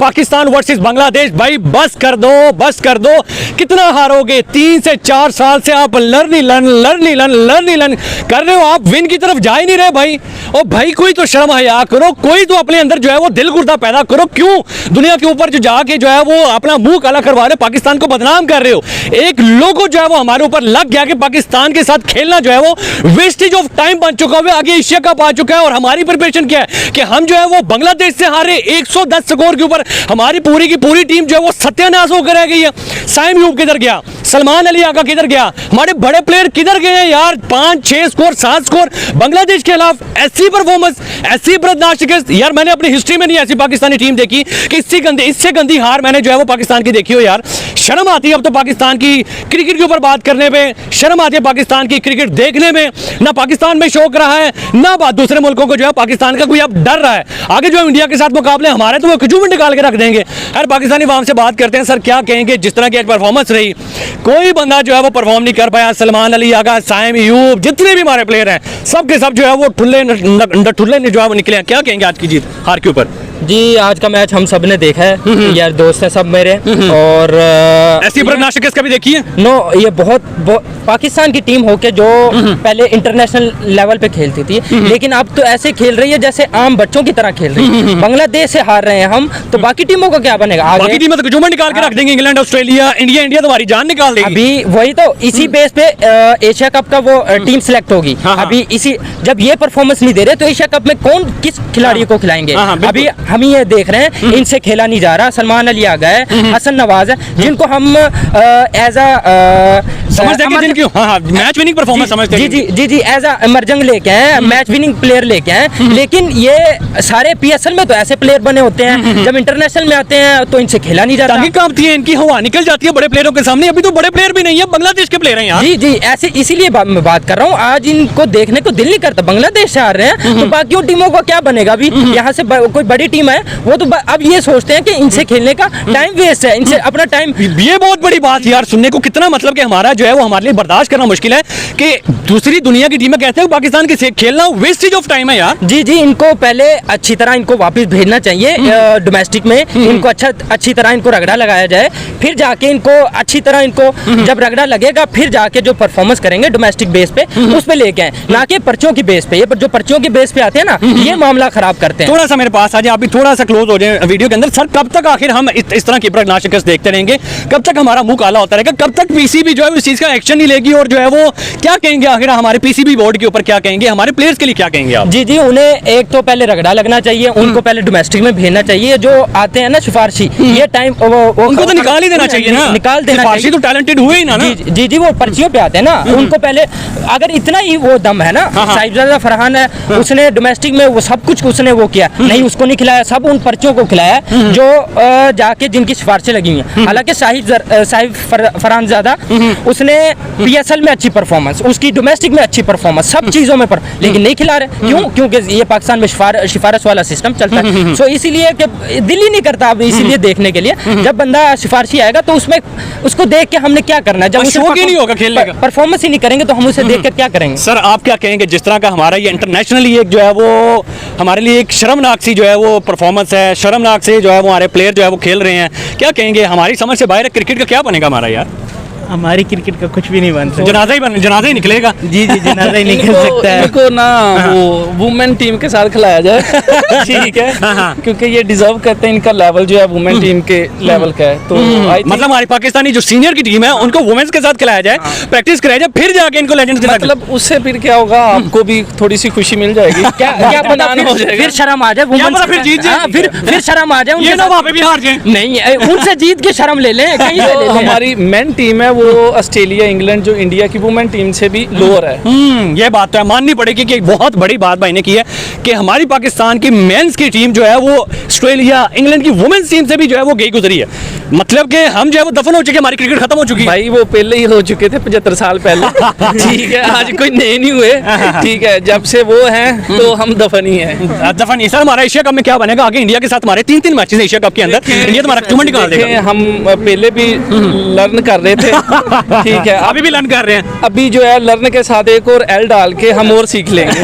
Pakistan versus Bangladesh. भाई बस कर दो, कितना हारोगे? 3 से 4 साल से आप लर्न कर रहे हो, आप विन की तरफ जा ही नहीं रहे भाई। और भाई कोई तो शर्म हया करो, कोई तो अपने अंदर जो है वो दिल गुर्दा पैदा करो। क्यों दुनिया के ऊपर जो जाके जो है वो अपना मुंह काला करवा रहे हो, पाकिस्तान को बदनाम कर रहे हो। एक लोगो जो है वो हमारे ऊपर लग गया कि पाकिस्तान के साथ खेलना जो है वो वेस्टेज ऑफ टाइम बन चुका है। आगे एशिया कप आ चुका है और हमारी प्रिपरेशन क्या है कि हम जो है वो बांग्लादेश से हारे 110 स्कोर के ऊपर। हमारी पूरी की पूरी टीम जो है वो सत्यानाश होकर रह गई है। साइम यूब किधर गया? सलमान अली आका किधर गया? हमारे बड़े प्लेयर किधर गए हैं यार? 5-6 स्कोर 7 स्कोर बांग्लादेश के खिलाफ, ऐसी परफॉर्मेंस, ऐसी बर्दाश्त शिकस्त यार मैंने अपनी हिस्ट्री में नहीं ऐसी पाकिस्तानी टीम देखी कि इससे गंदी हार मैंने जो है वो पाकिस्तान की देखी हो यार। शर्म आती है अब तो पाकिस्तान की क्रिकेट के ऊपर बात करने में, शर्म आती है पाकिस्तान की क्रिकेट देखने में। ना पाकिस्तान में शौक रहा है, ना बात दूसरे मुल्कों को जो है पाकिस्तान का कोई अब डर रहा है। आगे जो इंडिया के साथ मुकाबले हमारे तो वो कुछ भी निकाल के रख देंगे। हर पाकिस्तानी वाम से बात करते हैं, सर क्या कहेंगे जिस तरह की परफॉर्मेंस रही, कोई बंदा जो है वो परफॉर्म नहीं कर पाया। सलमान अली आगा, साइम यूब, जितने भी हमारे प्लेयर हैं सब के सब जो है वो ठुल्ले जो है वो निकले हैं। क्या कहेंगे आज की जीत हार के ऊपर? जी आज का मैच हम सब ने देखा है, यार दोस्त हैं सब मेरे। और ऐसी प्रश्न कभी देखी है? नो, ये बहुत पाकिस्तान की टीम होके जो पहले इंटरनेशनल लेवल पे खेलती थी, लेकिन अब तो ऐसे खेल रही है जैसे आम बच्चों की तरह खेल रही है। बांग्लादेश से हार रहे हैं हम, तो बाकी टीमों का क्या बनेगा आगे? बाकी टीमें तो जुम्मन निकाल के रख देंगे, इंग्लैंड, ऑस्ट्रेलिया, इंडिया तुम्हारी जान निकाल देगी। अभी वही तो इसी बेस पे एशिया कप का वो टीम सिलेक्ट होगी। अभी इसी जब ये परफॉर्मेंस नहीं दे रहे तो एशिया कप में कौन किस खिलाड़ी को खिलाएंगे? अभी हम ये देख रहे हैं इनसे खेला नहीं जा रहा। सलमान अली आ गए, हसन नवाज है, जिनको हम एज मैच विनिंग परफॉर्मेंस समझते हैं। जी एज अ एमर्जिंग लेके आए, मैच विनिंग प्लेयर लेके आए। लेकिन ये सारे पीएसएल में तो ऐसे प्लेयर बने होते हैं, जब इंटरनेशनल में आते हैं तो इनसे खेला नहीं जाता। कांपती है, इनकी हवा निकल जाती है बड़े प्लेयरों के सामने। अभी तो बड़े प्लेयर भी नहीं है, बांग्लादेश के प्लेयर हैं यार। जी ऐसे इसीलिए मैं बात कर रहा हूँ। आज इनको देखने को दिल नहीं करता, बांग्लादेश से हार रहे हैं तो बाकी टीमों को क्या बनेगा? अभी यहाँ से कोई बड़ी टीम है वो तो अब ये सोचते हैं कि इनसे खेलने का टाइम वेस्ट है, इनसे अपना टाइम। ये बहुत बड़ी बात यार सुनने को, कितना मतलब कि हमारा जो है वो हमारे लिए बर्दाश्त करना मुश्किल है कि दूसरी दुनिया की टीमें कहते हैं पाकिस्तान के खेलना वेस्टेज ऑफ टाइम है यार। जी इनको पहले अच्छी तरह इनको वापस भेजना चाहिए डोमेस्टिक में। इनको अच्छी तरह इनको रगड़ा लगाया जाए, फिर जाके इनको अच्छी तरह इनको जब रगड़ा लगेगा फिर जाके जो परफॉर्मेंस करेंगे डोमेस्टिक बेस पे उस पे लेके आए, ना कि पर्चियों की बेस पे। ये जो पर्चियों की बेस पे आते हैं ना, ये मामला खराब करते हैं। थोड़ा सा मेरे पास आ जाए, अभी थोड़ा सा क्लोज हो जाए वीडियो के अंदर। सर कब तक आखिर हम इस तरह की प्रश्न देखते रहेंगे? कब तक हमारा मुंह काला होता रहेगा? कब तक पीसीबी जो है इस चीज का एक्शन नहीं लेगी? और जो है वो क्या कहेंगे आखिर हमारे पीसीबी बोर्ड के ऊपर, क्या कहेंगे हमारे प्लेयर्स के लिए, क्या कहेंगे आप? जी उन्हें एक तो पहले रगड़ा लगना चाहिए, उनको पहले डोमेस्टिक में भेजना चाहिए। जो आते हैं ना सिफारशी, ये टाइम उनको तो निकाल ही देना चाहिए ना, निकाल देना चाहिए। तो टैलेंटेड हुए ही ना। जी वो पर्चियों पे आते हैं ना, उनको पहले अगर इतना ही वो दम है ना, साहिबजादा फरहान है, उसने डोमेस्टिक में वो सब कुछ उसने वो किया नहीं, उसको नहीं खिलाया, सब उन पर्चियों को खिलाया जो जाके जिनकी सिफारिशें लगी हुई हैं। हालांकि साहिब फरहानजादा उसने पीएसएल में अच्छी परफॉर्मेंस, उसकी डोमेस्टिक में अच्छी परफॉर्मेंस, सब चीजों में लेकिन नहीं खिला रहे। क्यों? क्योंकि ये पाकिस्तान में सिफारिश वाला सिस्टम चलता है। सो इसीलिए कि दिल ही नहीं करता अब इसीलिए देखने के लिए। जब बंदा सिफारिशी आएगा तो उसमें उसको देख के हमने क्या करना है? जब उसे नहीं होगा खेलने का, परफॉर्मेंस ही नहीं करेंगे तो हम उसे देख कर क्या करेंगे? सर आप क्या कहेंगे जिस तरह का हमारा ये इंटरनेशनली एक जो है वो हमारे लिए एक शर्मनाक सी जो है वो परफॉर्मेंस है, शर्मनाक से जो है वो हमारे प्लेयर जो है वो खेल रहे हैं, क्या कहेंगे? हमारी समझ से बाहर है, क्रिकेट का क्या बनेगा हमारा यार? हमारी क्रिकेट का कुछ भी नहीं बन सकता। जनाजा ही निकलेगा। जी जनाजा ही निकल सकता है। इनको ना वो वुमेन टीम के साथ खिलाया जाए। ठीक है, क्योंकि ये डिजर्व करते हैं, इनका लेवल जो है वुमेन टीम के लेवल का है। तो मतलब हमारी पाकिस्तानी जो सीनियर की टीम है उनको वुमेन्स के साथ खिलाया जाए, प्रैक्टिस कराया जाए, फिर जाके इनको लेजेंड्स के साथ। मतलब उससे फिर क्या होगा, आपको भी थोड़ी सी खुशी मिल जाएगी। क्या पता फिर शर्म आ जाए, फिर जीत जाए, फिर शर्म आ जाए, वहाँ पे भी हार जाए। नहीं उनसे जीत के शर्म ले लें कहीं से ले लें। हमारी मेन टीम है वो ऑस्ट्रेलिया, इंग्लैंड जो इंडिया की वुमेन टीम से भी लोअर है। ये बात तो है, माननी पड़ेगी कि एक बहुत बड़ी बात भाई ने की है कि हमारी पाकिस्तान की मेंस की टीम जो है वो ऑस्ट्रेलिया, इंग्लैंड की वुमेन्स टीम से भी जो है वो गई गुजरी है। मतलब कि हम जो है वो दफन हो चुके, हमारी क्रिकेट खत्म हो चुकी है। भाई वो पहले ही हो चुके थे 75 साल पहले। ठीक है, आज कोई नए नहीं हुए। ठीक है, जब से वो हैं तो हम दफन ही हैं। दफन ही। सर हमारा एशिया कप में क्या बनेगा आगे? इंडिया के साथ हमारे 3 मैचेस एशिया कप के अंदर, इंडिया तुम्हारा टूर्नामेंट निकाल देगा। हम पहले भी लर्न कर रहे थे। ठीक है, अभी भी लर्न कर रहे हैं। अभी जो है लर्न के साथ एक और एल डाल के हम और सीख लेंगे।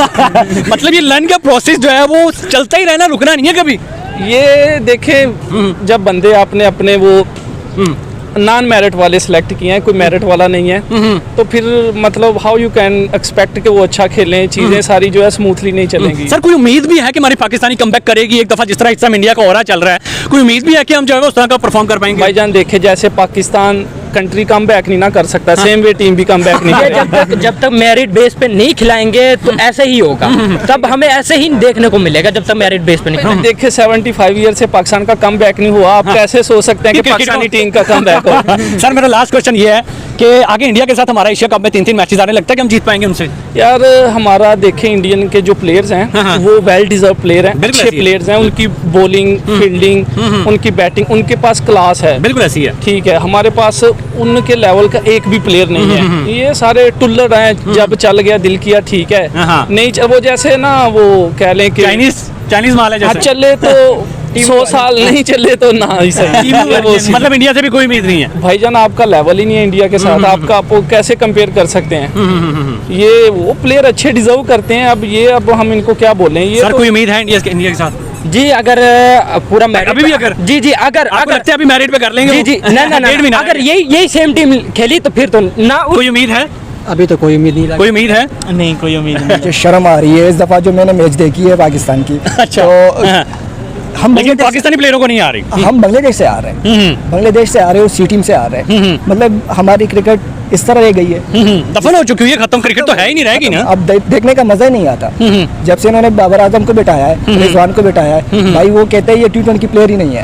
मतलब ये लर्न का प्रोसेस जो है वो चलता ही रहना, रुकना नहीं है कभी। ये देखें, जब बंदे आपने अपने वो नॉन मेरिट वाले सिलेक्ट किए हैं, कोई मेरिट वाला नहीं है, तो फिर मतलब हाउ यू कैन एक्सपेक्ट कि वो अच्छा खेलें, चीज़ें सारी जो है स्मूथली नहीं चलेंगी। सर कोई उम्मीद भी है कि हमारी पाकिस्तानी कमबैक करेगी एक दफा, जिस तरह इस समय इंडिया का हो रहा चल रहा है, कोई उम्मीद भी है कि हम जो है उस तरह का परफॉर्म कर पाएंगे? भाईजान देखे, जैसे पाकिस्तान कंट्री कम बैक नहीं ना कर सकता, सेम वे टीम भी कम बैक नहीं ये करेगी। जब तक मेरिट बेस पे नहीं खिलाएंगे तो ऐसे ही होगा, तब हमें ऐसे ही देखने को मिलेगा जब तक मेरिट बेस पे नहीं खिलाएंगे। देखिए 75 ईयर से पाकिस्तान का कम बैक नहीं हुआ, आप कैसे सोच सकते हैं कि पाकिस्तानी टीम का कम बैक हो? सर मेरा लास्ट क्वेश्चन ये है कि आगे इंडिया के साथ हमारा एशिया कप में 3-3 मैचेस आ रहे, लगता है कि हम जीत पाएंगे उनसे? यार हमारा देखें, इंडियन के जो प्लेयर्स हैं वो वेल डिजर्व प्लेयर हैं, बिल्कुल अच्छे ऐसी है। प्लेयर्स हैं, उनकी बॉलिंग, फील्डिंग, उनकी बैटिंग, उनके पास क्लास है। बिल्कुल ऐसी है। ठीक है, हमारे पास उनके लेवल का एक भी प्लेयर नहीं है, ये सारे टुल्लर हैं, जब चल गया दिल किया ठीक है, नहीं वो जैसे ना वो कह लें कि चाइनीज माल है हाँ, जैसे। चले तो 100 साल नहीं चले तो ना ही सही। मतलब इंडिया से भी कोई उम्मीद नहीं है? भाईजान आपका लेवल ही नहीं है इंडिया के साथ, आपका आप कैसे कंपेयर कर सकते हैं? ये वो प्लेयर अच्छे डिजर्व करते हैं, अब हम इनको क्या बोलें? ये सर तो कोई उम्मीद है इंडिया के साथ? जी अगर पूरा मेरिट अभी भी अगर जी अगर आपको लगता है अभी मैरिट पे कर लेंगे? जी ना अगर यही सेम टीम खेली तो फिर तो ना कोई उम्मीद है? अभी तो कोई उम्मीद नहीं लगी। कोई उम्मीद है? नहीं, कोई उम्मीद नहीं। मुझे शर्म आ रही है इस दफा जो मैंने मैच देखी है पाकिस्तान की। अच्छा। तो हाँ। हम लेकिन बांग्लादेश पाकिस्तानी प्लेयरों को नहीं आ रही। हम बांग्लादेश से आ रहे हैं, बांग्लादेश से आ रहे हैं, सी टीम से आ रहे हैं, मतलब हमारी क्रिकेट इस तरह रह गई है। दफन हो चुकी है, खत्म, क्रिकेट तो है ही नहीं, रहेगी ना। अब देखने का मजा ही नहीं आता। जब से इन्होंने बाबर आजम को बिठाया है, रिजवान को बिठाया है, भाई वो कहते हैं ये T20 प्लेयर ही नहीं है।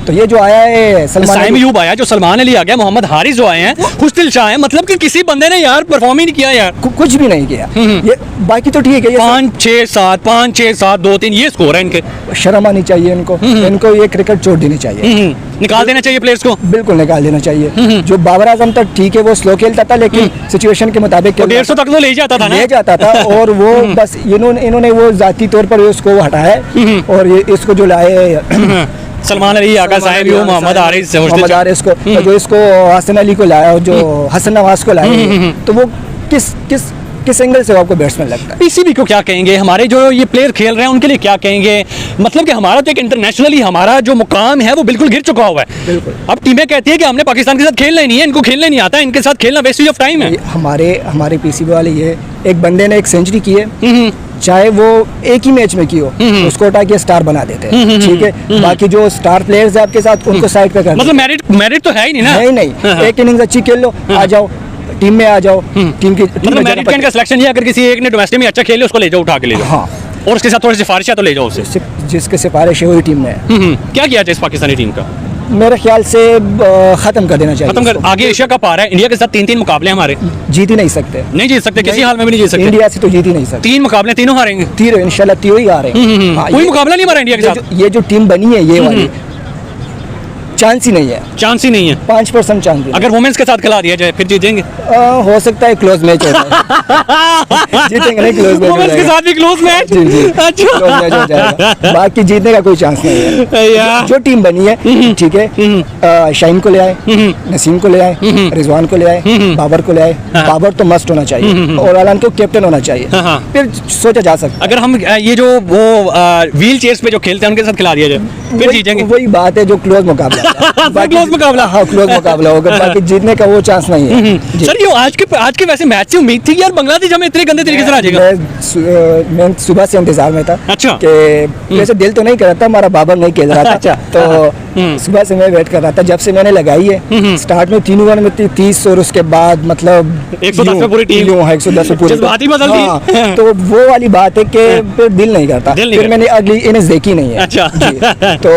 तो ये जो आया है साइम सलमान यूब आया, जो सलमान अली आ गया, मोहम्मद हारिस जो आए हैं, खुशदिल शाह है, मतलब कि किसी बंदे ने यार परफॉर्म ही नहीं किया यार। कुछ भी नहीं किया। ये बाकी तो ठीक है, ये 5-6-7 2-3 ये स्कोर है इनके। शर्म आनी चाहिए इनको, इनको ये क्रिकेट छोड़ देनी चाहिए, निकाल देना चाहिए प्लेयर्स को। बिल्कुल निकाल देना चाहिए। जो बाबर आजम तक ठीक है, वो स्लो खेलता था, लेकिन सिचुएशन के मुताबिक 150 तक तो ले जाता था ना। ले जाता था, और वो बस इन्होंने वो जाती तौर पर उसको हटाया है, और ये इसको जो लाए सलमान अली आका, साइम यूब, मोहम्मद हारिस, मोहम्मद हारिस को, जो इसको हसन अली को लाया, और जो हसन नवाज को लाए, तो वो किस एंगल से आपको बैट्समैन लगता है? पीसीबी को क्या कहेंगे, हमारे जो ये प्लेयर खेल रहे हैं उनके लिए क्या कहेंगे? मतलब कि हमारा तो एक इंटरनेशनली हमारा जो मुकाम है वो बिल्कुल गिर चुका हुआ है। बिल्कुल। अब टीमें कहती है कि हमने पाकिस्तान के साथ खेलना ही नहीं है, इनको खेलना ही नहीं आता, इनके साथ खेलना वेस्ट ऑफ टाइम है। हमारे पीसीबी वाले ये, एक बंदे ने एक सेंचुरी की है, चाहे वो एक ही मैच में की हो, उसको उठा के स्टार बना देते हैं, ठीक है। बाकी जो स्टार प्लेयर्स है आपके साथ, उनको साइड पे कर मतलब मेरिट तो है ही नहीं ना। नहीं, एक इनिंग्स अच्छी खेल लो, आ जाओ टीम में, आ जाओ टीम की। मतलब मेरिट का सिलेक्शन ही, अगर किसी एक ने डोमेस्टिक में अच्छा खेले उसको ले जाओ, उठा के ले जाओ। हाँ, और उसके साथ थोड़ी सिफारिश है तो ले जाओ उसे। जिसके सिफारिश है वही टीम में है। क्या किया जाए इस पाकिस्तानी टीम का? मेरे ख्याल से खत्म कर देना चाहिए। खत्म कर, आगे एशिया कप आ रहा है, इंडिया के साथ 3-3 मुकाबले हमारे, जीत ही नहीं सकते, नहीं जीत सकते, किसी हाल में भी नहीं जीत सकते। इंडिया से तो जीत ही नहीं सकते। 3 मुकाबले तीनों हारेंगे, तीनों इंशाल्लाह तीनों ही आ रहे हैं। हाँ, कोई ये- मुकाबला नहीं हमारा इंडिया के साथ, ये जो टीम बनी है, ये वाली चांस ही नहीं है, चांस ही नहीं है। 5% चांस है। अगर वुमेन्स के साथ खिला दिया जाए फिर जीतेंगे। हो सकता है क्लोज मैच हो जाए। जीतेंगे नहीं, क्लोज मैच हो वुमेन्स के जाएगा। साथ भी क्लोज मैच। जी, जी। अच्छा क्लोज मैच हो जाएगा, बाकी जीतने का कोई चांस नहीं है। यार। जो टीम बनी है, ठीक है, शाहीन को ले आए, नसीम को ले आए, रिजवान को ले आए, बाबर को ले आए। बाबर तो मस्ट होना चाहिए, और अलान को कैप्टन होना चाहिए, हाँ। फिर सोचा जा सकता है। अगर हम ये जो वो व्हील चेयर्स पे जो खेलते हैं उनके साथ खिला दिया जाए फिर जीतेंगे। वही बात है जो क्लोज मुकाबला क्लोज मुकाबला। हाँ, क्लोज मुकाबला होगा, बाकी जीतने का वो चांस नहीं है। जी। सर ये आज के वैसे मैच से उम्मीद थी कि यार बांग्लादेश हमें इतने गंदे तरीके से आ जाएगा। मैं सुबह से इंतजार में था। अच्छा। कि वैसे दिल तो नहीं कर रहा था, हमारा बाबर नहीं खेल रहा था। अच्छा। तो सुबह से मैं वेट कर रहा था, जब से मैंने लगाई है, स्टार्ट में 3 ओवर में 30, और उसके बाद मतलब 110 पे पूरी टीम। 110 पे पूरी जज्बात ही बदल दी। हाँ, तो वो वाली बात है कि फिर दिल नहीं करता, दिल नहीं फिर करता। मैंने अगली इनिंग्स देखी नहीं है। अच्छा। जी, तो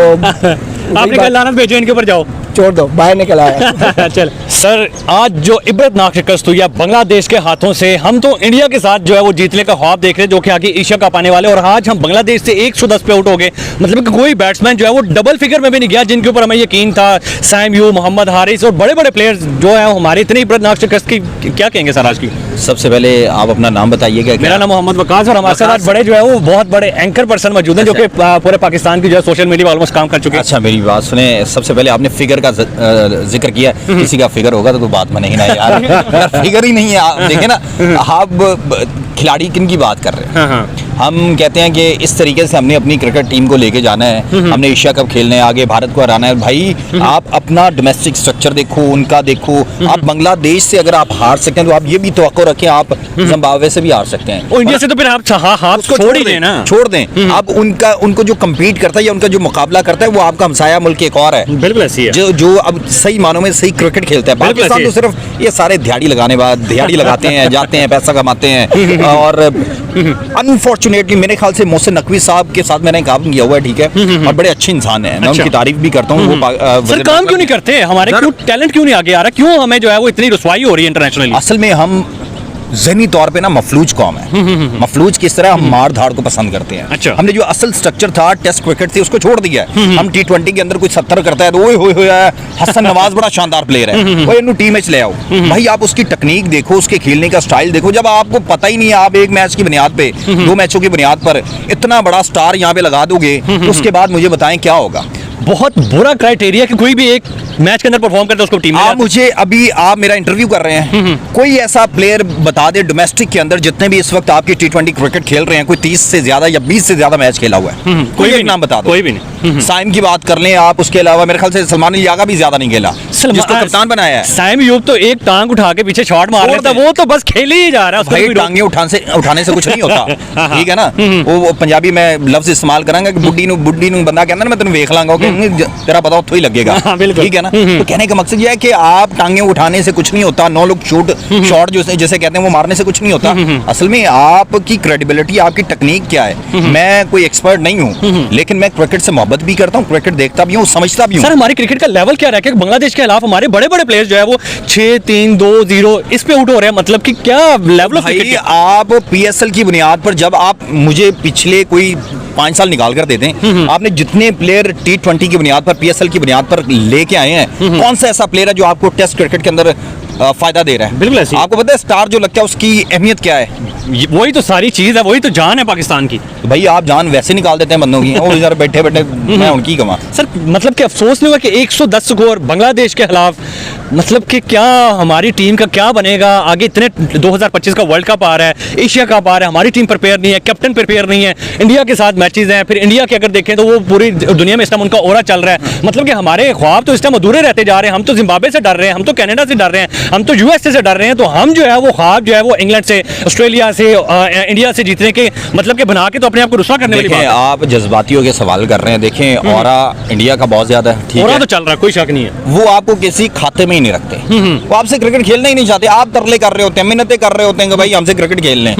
वही आपने बात- कल लानत भेजो इनके ऊपर, जाओ छोड़ दो, बाहर निकल आया। चल सर, आज जो इबरतनाक शिकस्त हुई है बांग्लादेश के हाथों से, हम तो इंडिया के साथ जो है वो जीतने का ख्वाब देख रहे हैं, जो कि आगे एशिया कप आने वाले, और आज हम बांग्लादेश से 110 पे आउट हो गए। मतलब कि कोई बैट्समैन जो है वो डबल फिगर में भी नहीं गया, जिनके ऊपर हमें यकीन था। साइम यूब, मोहम्मद हारिस और बड़े बड़े प्लेयर्स जो है हमारे, इतनी इबरतनाक शिकस्त की क्या कहेंगे सर आज की? सबसे पहले आप अपना नाम बताइएगा। मेरा नाम मोहम्मद वकास, और हमारे साथ आज बड़े जो है वो बहुत बड़े एंकर पर्सन मौजूद हैं, जो कि पूरे पाकिस्तान की जो है सोशल मीडिया ऑलमोस्ट काम कर चुके हैं। अच्छा, मेरी बात सुने, सबसे पहले आपने फिगर का जिक्र किया, किसी का फिगर होगा तो कोई बात बनेगी ना यार। यार फिगर ही नहीं है, आप देखें ना, आप खिलाड़ी किन की बात कर रहे हैं। हम कहते हैं कि इस तरीके से हमने अपनी क्रिकेट टीम को लेके जाना है, हमने एशिया कप खेलने, आगे भारत को हराना है। भाई आप अपना डोमेस्टिक स्ट्रक्चर देखो, उनका देखो। आप बांग्लादेश से अगर आप हार सकते हैं तो आप ये भी तवक्को रखें आप जिम्बाब्वे से भी हार सकते हैं। और इंडिया से तो फिर आप हाथ उसको छोड़ ही दें ना। छोड़ दें। अब उनको जो कम्पीट करता है या उनका जो मुकाबला करता है वो आपका हमसाया मुल्क एक और है, बिल्कुल ऐसी है। जो अब सही मानों में सही क्रिकेट खेलता है। बिल्कुल पाकिस्तान ऐसी तो सिर्फ ये सारे दिहाड़ी लगाते हैं, जाते हैं, पैसा कमाते हैं। और अनफॉर्चुनेटली मेरे ख्याल से मोहसिन नकवी साहब के साथ मैंने काम किया हुआ है, ठीक है, और बड़े अच्छे इंसान हैं, मैं अच्छा। उनकी तारीफ भी करता हूँ। सर काम क्यों नहीं करते हमारे, क्यों टैलेंट क्यों नहीं आगे आ रहा, क्यों हमें जो है वो इतनी रुसवाई हो रही है इंटरनेशनली? असल में हम ज़हनी तौर पे ना मफलूज कौम है। मफलूज किस तरह, हम मार धाड़ को पसंद करते हैं। अच्छा। हमने जो असल स्ट्रक्चर था टेस्ट क्रिकेट थी उसको छोड़ दिया है। हम T20 के अंदर कुछ 70 करता है तो ओए होए होए हसन नवाज बड़ा शानदार प्लेयर है, ओए इन्हों टीम मैच ले आओ। भाई आप उसकी टेक्निक देखो, उसके खेलने का स्टाइल देखो। जब आपको पता ही नहीं है, आप एक मैच की बुनियाद पे, 2 मैचों की बुनियाद पर इतना बड़ा स्टार यहाँ पे लगा दोगे, उसके बाद मुझे बताएं क्या होगा। बहुत बुरा क्राइटेरिया कि कोई भी एक मैच के अंदर परफॉर्म करता है उसको टीम में आप मुझे अभी आप मेरा इंटरव्यू कर रहे हैं, कोई ऐसा प्लेयर बता दे डोमेस्टिक के अंदर जितने भी इस वक्त आपकी T20 क्रिकेट खेल रहे हैं, कोई 30 से ज्यादा या 20 से ज्यादा मैच खेला हुआ है, कोई एक नाम बता दो। कोई भी नहीं। साइम की बात कर लें आप, उसके अलावा मेरे ख्याल से सलमान अली यागा भी ज्यादा नहीं खेला, जिसको कप्तान बनाया है। साइम यूब तो एक टांग उठा के पीछे शॉट मार रहा था, वो तो बस खेल ही जा रहा है। भाई टांगे उठाने से कुछ नहीं होता, ठीक है ना। वो पंजाबी में लफ्ज इस्तेमाल करांगा कि बुड्डी नु बंदा कहता ना मैं तेन वेख लांगा, तेरा पता तो ही लगेगा, ठीक है ना। तो कहने का मकसद ये है कि आप टांगे उठाने से कुछ नहीं होता, 9 लोग शॉट जो जैसे कहते हैं वो मारने से कुछ नहीं होता। असल में आपकी क्रेडिबिलिटी, आपकी टेक्निक क्या है। मैं कोई एक्सपर्ट नहीं हूँ, लेकिन मैं क्रिकेट से मोहब्बत भी करता हूँ, क्रिकेट देखता भी हूँ, समझता भी हूँ। सर हमारी क्रिकेट का लेवल क्या रहा है? बांग्लादेश के खिलाफ हमारे बड़े बड़े प्लेयर्स जो है वो 6-3-2-0 इस पे आउट हो रहे हैं, मतलब कि क्या लेवल ऑफ भाई आप PSL की बुनियाद पर, जब आप मुझे पिछले कोई 5 साल निकाल कर देते हैं, आपने जितने प्लेयर T20 की बुनियाद पर, PSL की बुनियाद पर लेके आए हैं, कौन सा ऐसा प्लेयर है जो आपको टेस्ट क्रिकेट के अंदर फायदा दे रहा है? बिल्कुल ऐसी। आपको पता है स्टार जो लगता है उसकी अहमियत क्या है? वही तो सारी चीज है, वही तो जान है पाकिस्तान की। तो भाई आप जान वैसे निकाल देते हैं बंदों की, वो बेचारे बैठे बैठे मैं उनकी कमा। सर मतलब कि अफसोस नहीं हुआ कि 110 स्कोर बांग्लादेश के खिलाफ, मतलब कि क्या हमारी टीम का क्या बनेगा आगे? इतने 2025 का वर्ल्ड कप आ रहा है, एशिया कप आ रहा है, हमारी टीम प्रिपेयर नहीं है, कैप्टन प्रिपेयर नहीं है, इंडिया के साथ मैचेस हैं, फिर इंडिया के अगर देखें तो वो पूरी दुनिया में इस टाइम उनका ओरा चल रहा है। मतलब कि हमारे ख्वाब तो इस टाइम अधूरे रहते जा रहे हैं। हम तो जिम्बाब्वे से डर रहे हैं, हम तो कनाडा से डर रहे हैं, हम तो USA से डर रहे हैं। तो हम जो है वो ख्वाब जो है वो इंग्लैंड से, ऑस्ट्रेलिया से, इंडिया से जीतने के मतलब कि बना के तो अपने आप को रुसवा करने वाली बात है। आप जज्बातियों के सवाल कर रहे हैं। देखें औरा इंडिया का बहुत ज्यादा है, ठीक ओरा है, तो चल रहा है, कोई शक नहीं है। वो आपको किसी खाते में ही नहीं रखते, वो आपसे क्रिकेट खेलना ही नहीं चाहते। आप तरले कर रहे होते हैं, मिन्नतें कर रहे होते हैं कि भाई हमसे क्रिकेट खेल लें,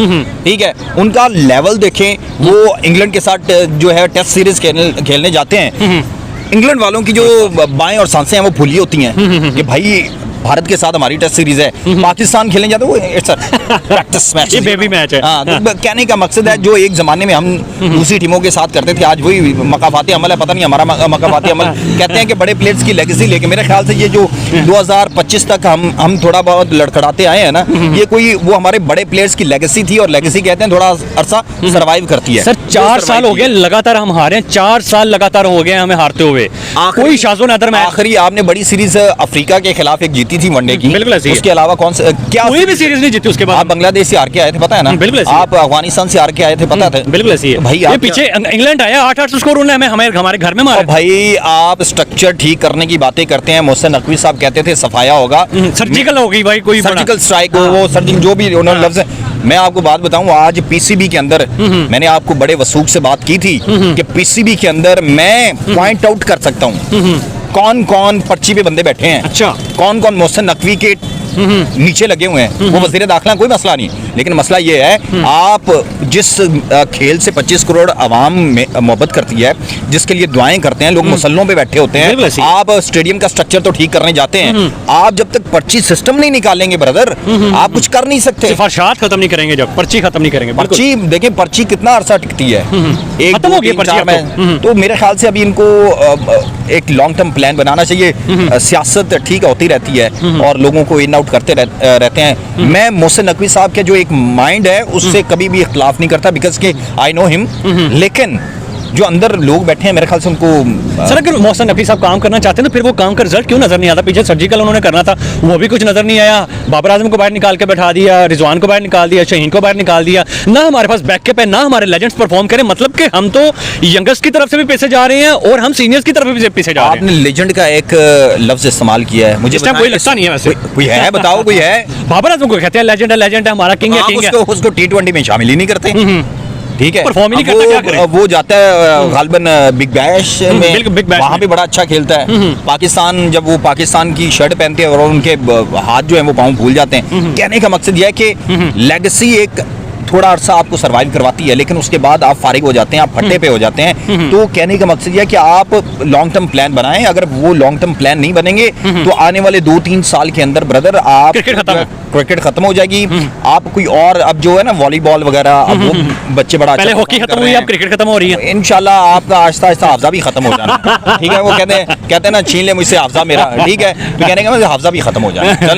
ठीक है। उनका लेवल देखें, वो इंग्लैंड के साथ जो है टेस्ट सीरीज खेलने जाते हैं, इंग्लैंड वालों की जो बाएं और सांसें हैं वो फूली होती हैं कि भाई भारत के साथ हमारी टेस्ट सीरीज है, पाकिस्तान खेलने जाते वो इट्स प्रैक्टिस मैच, ये बेबी मैच है। हाँ, तो कहने का मकसद है जो एक जमाने में हम दूसरी टीमों के साथ करते थे, आज वही मकाफाती अमल है। पता नहीं हमारा मकाफाती अमल कहते हैं कि बड़े प्लेयर्स की लेगेसी लेके, मेरे ख्याल से ये जो 2025 तक हम थोड़ा बहुत लड़खड़ाते आए हैं ना, ये कोई वो हमारे बड़े प्लेयर्स की लेगेसी थी, और लेगेसी कहते हैं थोड़ा अरसा सर्वाइव करती है। सर 4 साल हो गए लगातार हम हारे हैं, 4 साल लगातार हो गए हमें हारते हुए, कोई शाज़ो नदर मैच। आखिरी आपने बड़ी सीरीज अफ्रीका के खिलाफ एक जीती थी वनडे की, बिल्कुल ऐसी है। उसके अलावा कौन सा क्या कोई भी सीरीज नहीं जीती उसके बाद। आप बांग्लादेश से हार के आए थे, पता है ना? बिल्कुल ऐसी है। आप अफगानिस्तान से हार के आए थे, पता था? बिल्कुल ऐसी है। भाई ये आप पीछे इंग्लैंड आया 8-8 स्कोर उन्होंने हमारे घर में मारा। भाई आप स्ट्रक्चर ठीक करने की बातें करते हैं। मोहसिन नकवी साहब कहते थे सफाया होगा, सर्जिकल हो गई भाई, कोई सर्जिकल स्ट्राइक हो, वो सर्जिकल जो भी उन्होंने लफ्ज है। मैं आपको बात बताऊं, आज PCB के अंदर मैंने आपको बड़े वसूख से बात की थी कि PCB के अंदर मैं पॉइंट आउट कर सकता हूं कौन कौन पर्ची पे बंदे बैठे हैं, अच्छा, कौन कौन मोहसिन नकवी के नीचे लगे हुए हैं। वो वजीर दाखिला कोई मसला नहीं, लेकिन मसला ये है आप जिस खेल से 25 करोड़ आवाम में मोहब्बत करती है, जिसके लिए दुआएं करते हैं, लोग मुसल्लों पे बैठे होते हैं, आप स्टेडियम का स्ट्रक्चर तो ठीक करने जाते हैं, आप जब तक पर्ची सिस्टम नहीं निकालेंगे ब्रदर, आप कुछ कर नहीं सकते। सिफारिशात खत्म नहीं करेंगे, जब पर्ची खत्म नहीं करेंगे। पर्ची देखें, पर्ची कितना अरसा टिकती है, एक खत्म हो गई पर्ची में। तो मेरे ख्याल से अभी इनको एक लॉन्ग टर्म प्लान बनाना चाहिए। सियासत ठीक होती रहती है और लोगों को इन आउट करते रहते हैं। मैं मोहसिन नकवी साहब के जो एक माइंड है उससे कभी भी इख्तिलाफ नहीं करता, बिकॉज के आई नो हिम, लेकिन जो अंदर लोग बैठे हैं मेरे ख्याल से उनको सर अगर मोहसिन नकवी साहब काम करना चाहते हैं तो फिर वो काम का रिजल्ट क्यों नजर नहीं आता? पीछे सर्जिकल उन्होंने करना था, वो भी कुछ नजर नहीं आया। बाबर आजम को बाहर निकाल के बैठा दिया, रिजवान को बाहर निकाल दिया, शहीन को बाहर निकाल दिया। ना हमारे पास बैकअप है, ना हमारे लेजेंड्स परफॉर्म करें। मतलब कि हम तो यंगर्स की तरफ से भी पीछे जा रहे हैं और हम सीनियर्स की तरफ भी पीछे जा रहे हैं। आपने लेजेंड का एक लफ्ज इस्तेमाल किया है, मुझे इस टाइम कोई लगता नहीं है वैसे। कोई है, बताओ कोई है? बाबर आजम को कहते हैं लेजेंड है हमारा, किंग है, आप किंग है। उसको T20 में शामिल ही नहीं करते। ठीक है, परफॉर्म ही नहीं अब करता, क्या वो करें? वो जाता है गालिबन बिग बैश में, बिल्कुल, बिग बैश वहाँ में। भी बड़ा अच्छा खेलता है। पाकिस्तान जब वो पाकिस्तान की शर्ट पहनते हैं और उनके हाथ जो है वो पाँव भूल जाते हैं। कहने का मकसद यह है कि लेगेसी एक थोड़ा अरसा आपको सर्वाइव करवाती है, लेकिन उसके बाद आप फारिग हो जाते हैं, आप फट्टे पे हो जाते हैं। तो कहने का मकसद यह है कि आप लॉन्ग टर्म प्लान बनाएं। अगर वो लॉन्ग टर्म प्लान नहीं बनेंगे तो आने वाले 2-3 साल के अंदर ब्रदर आप क्रिकेट खत्म हो जाएगी। आप कोई और अब जो है ना वॉलीबॉल वगैरह, अब वो बच्चे बड़ा पहले अच्छा हॉकी perform खत्म कर हुई, रहे अब क्रिकेट खत्म हो रही है। हैं। इंशाल्लाह आपका आहिस्ता आहिस्ता हाफजा भी खत्म हो जाना। ठीक है, वो कहते हैं ना छीन ले मुझसे हाफजा मेरा। ठीक है, तो कहने का मतलब हाफजा भी खत्म हो जाना।